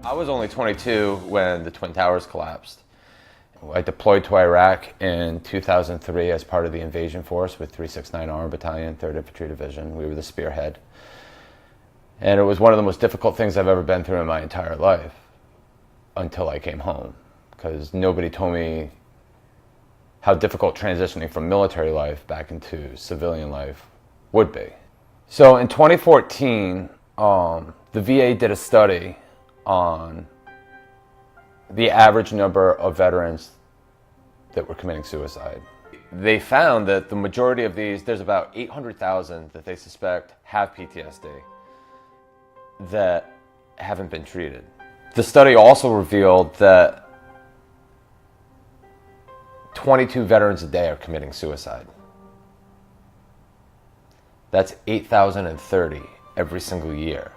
I was only 22 when the Twin Towers collapsed. I deployed to Iraq in 2003 as part of the invasion force with 369 Armored Battalion, 3rd Infantry Division. We were the spearhead. And it was one of the most difficult things I've ever been through in my entire life until I came home, because nobody told me how difficult transitioning from military life back into civilian life would be. So in 2014, the VA did a study on the average number of veterans that were committing suicide. They found that the majority of these, there's about 800,000 that they suspect have PTSD that haven't been treated. The study also revealed that 22 veterans a day are committing suicide. That's 8,030 every single year.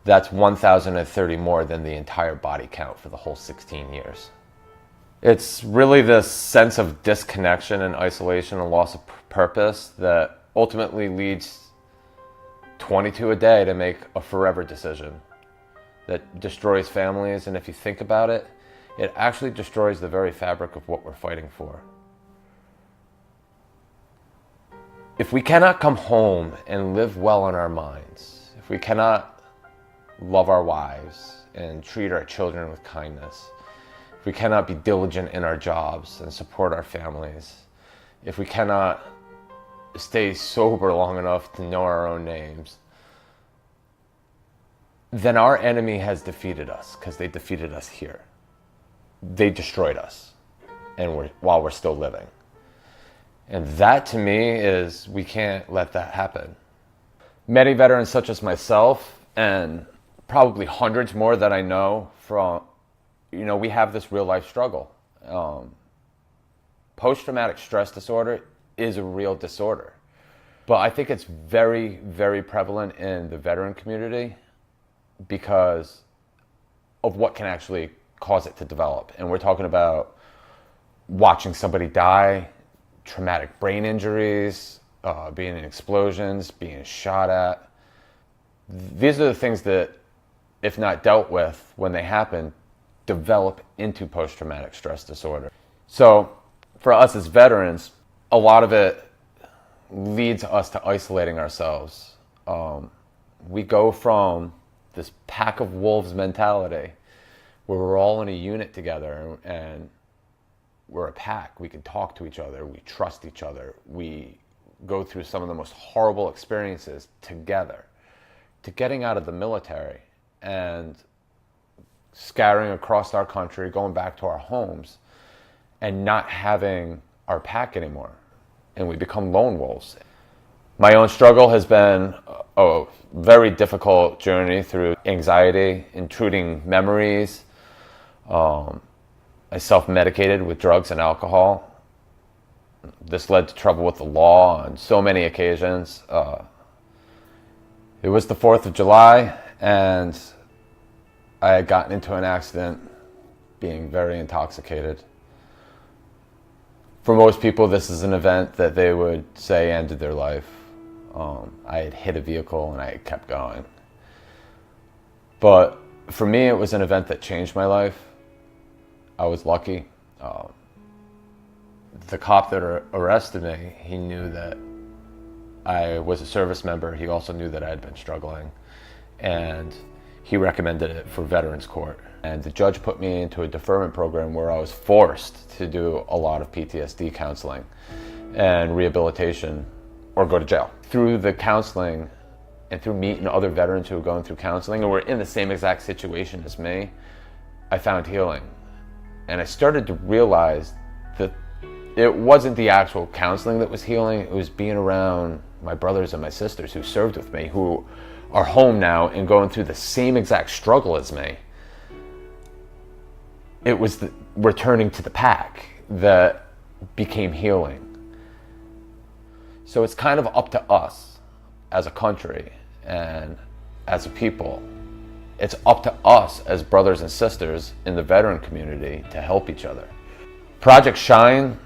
That's 1,030 more than the entire body count for the whole 16 years. It's really this sense of disconnection and isolation and loss of purpose that ultimately leads 22 a day to make a forever decision that destroys families. And if you think about it, it actually destroys the very fabric of what we're fighting for. If we cannot come home and live well in our minds, if we cannot love our wives and treat our children with kindness, if we cannot be diligent in our jobs and support our families, if we cannot stay sober long enough to know our own names, then our enemy has defeated us, because they defeated us here. They destroyed us, and while we're still living. And that to me is, we can't let that happen. Many veterans such as myself, and probably hundreds more that I know from, we have this real life struggle. Post-traumatic stress disorder is a real disorder. But I think it's very, very prevalent in the veteran community because of what can actually cause it to develop. And we're talking about watching somebody die, traumatic brain injuries, being in explosions, being shot at. These are the things that, if not dealt with when they happen, develop into post-traumatic stress disorder. So for us as veterans, a lot of it leads us to isolating ourselves. We go from this pack of wolves mentality where we're all in a unit together and we're a pack. We can talk to each other. We trust each other. We go through some of the most horrible experiences together, to getting out of the military and scattering across our country, going back to our homes and not having our pack anymore. And we become lone wolves. My own struggle has been a very difficult journey through anxiety, intruding memories. I self-medicated with drugs and alcohol. This led to trouble with the law on so many occasions. It was the 4th of July, and I had gotten into an accident being very intoxicated. For most people, this is an event that they would say ended their life. I had hit a vehicle and I had kept going. But for me, it was an event that changed my life. I was lucky. The cop that arrested me, he knew that I was a service member. He also knew that I had been struggling. And he recommended it for Veterans Court. And the judge put me into a deferment program where I was forced to do a lot of PTSD counseling and rehabilitation or go to jail. Through the counseling and through meeting other veterans who were going through counseling and were in the same exact situation as me, I found healing. And I started to realize that it wasn't the actual counseling that was healing, it was being around my brothers and my sisters who served with me, who are home now and going through the same exact struggle as me. It was the returning to the pack that became healing. So it's kind of up to us as a country and as a people. It's up to us as brothers and sisters in the veteran community to help each other. Project Shine,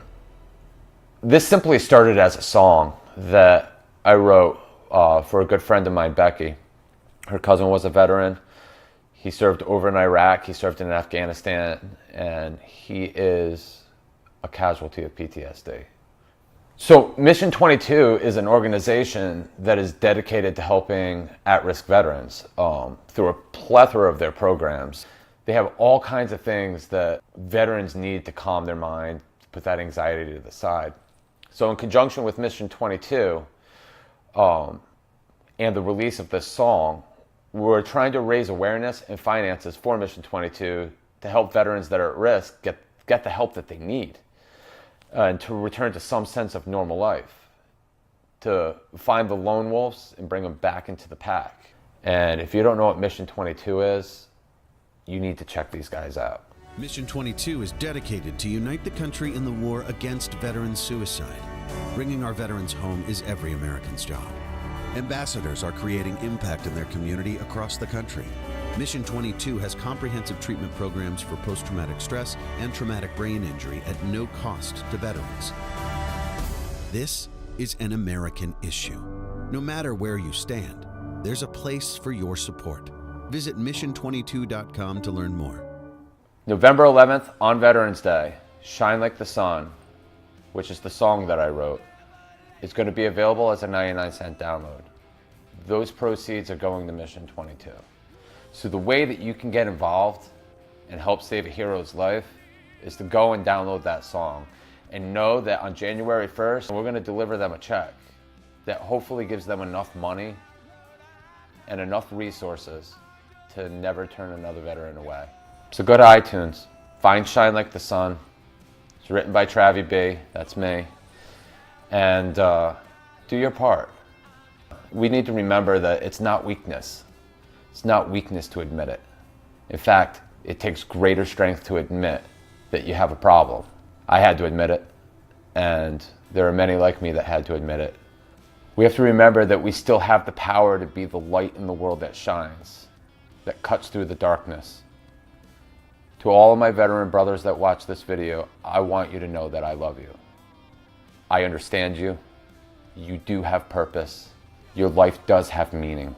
this simply started as a song that I wrote for a good friend of mine, Becky. Her cousin was a veteran. He served over in Iraq, he served in Afghanistan, and he is a casualty of PTSD. So Mission 22 is an organization that is dedicated to helping at-risk veterans through a plethora of their programs. They have all kinds of things that veterans need to calm their mind, put that anxiety to the side. So in conjunction with Mission 22 and the release of this song, we're trying to raise awareness and finances for Mission 22 to help veterans that are at risk get the help that they need. And to return to some sense of normal life, to find the lone wolves and bring them back into the pack. And if you don't know what Mission 22 is, you need to check these guys out. Mission 22 is dedicated to unite the country in the war against veteran suicide. Bringing our veterans home is every American's job. Ambassadors are creating impact in their community across the country. Mission 22 has comprehensive treatment programs for post-traumatic stress and traumatic brain injury at no cost to veterans. This is an American issue. No matter where you stand, there's a place for your support. Visit mission22.com to learn more. November 11th, on Veterans Day, Shine Like the Sun, which is the song that I wrote, is going to be available as a 99-cent download. Those proceeds are going to Mission 22. So the way that you can get involved and help save a hero's life is to go and download that song and know that on January 1st, we're going to deliver them a check that hopefully gives them enough money and enough resources to never turn another veteran away. So go to iTunes, find Shine Like the Sun. It's written by Travi B, that's me, and do your part. We need to remember that it's not weakness. It's not weakness to admit it. In fact, it takes greater strength to admit that you have a problem. I had to admit it, and there are many like me that had to admit it. We have to remember that we still have the power to be the light in the world that shines, that cuts through the darkness. To all of my veteran brothers that watch this video, I want you to know that I love you. I understand you. You do have purpose. Your life does have meaning.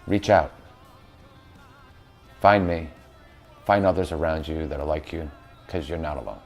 Reach out. Find me. Find others around you that are like you, because you're not alone.